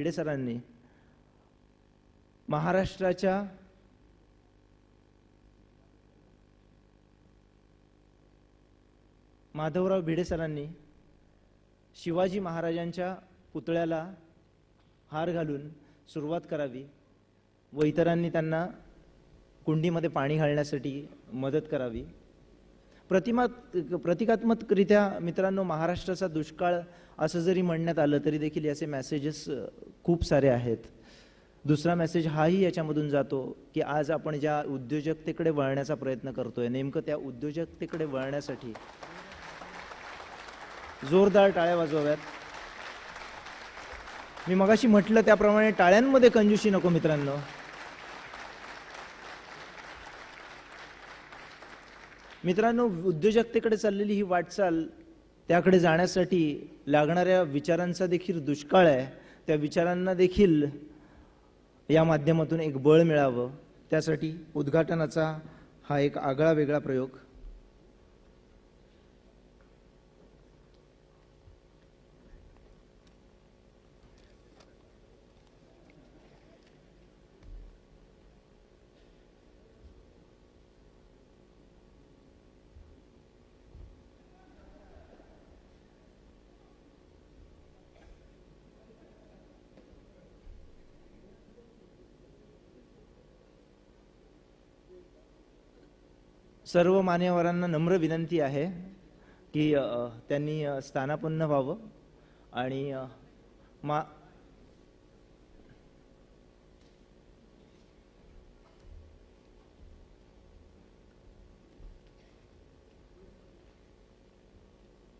भिडे सरांनी महाराष्ट्राच्या माधवराव भिडे सरांनी शिवाजी महाराजांच्या पुतळ्याला हार घालून सुरुवात करावी व इतरांनी त्यांना कुंडीमध्ये पाणी घालण्यासाठी मदत करावी। प्रतिकात्मकरित्या मित्रांनो, महाराष्ट्राचा दुष्काळ असं जरी म्हणण्यात आलं तरी देखील याचे मेसेजेस खूप सारे आहेत। दुसरा मेसेज हाही याच्यामधून जातो की आज आपण ज्या उद्योजकतेकडे वळण्याचा प्रयत्न करतोय, नेमकं त्या उद्योजकतेकडे वळण्यासाठी जोरदार टाळ्या वाजवाव्यात। मी मगाशी म्हटलं त्याप्रमाणे टाळ्यांमध्ये कंजूसी नको मित्रांनो। मित्रांनो, उद्योजकतेकडे चाललेली ही वाटचाल, त्याकडे जाण्यासाठी लागणाऱ्या विचारांचा देखील दुष्काळ आहे। त्या विचारांना देखील या माध्यमातून एक बळ मिळावं, त्यासाठी उद्घाटनाचा हा एक आगळा वेगळा प्रयोग। सर्व मान्यवरांना नम्र विनंती आहे की त्यांनी स्थानापन्न व्हावं आणि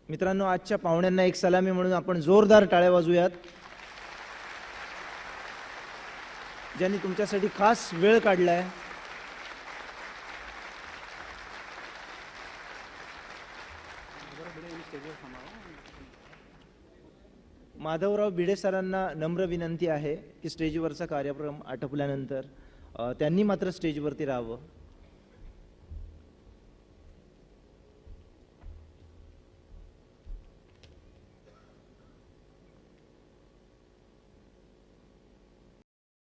मित्रांनो, आजच्या पाहुण्यांना एक सलामी म्हणून आपण जोरदार टाळ्या वाजवूयात, ज्यांनी तुमच्यासाठी खास वेळ काढलाय। माधवराव भिडे सरांना नम्र विनंती आहे की स्टेजवरचा कार्यक्रम आटोपल्यानंतर त्यांनी मात्र स्टेजवरती राहावं।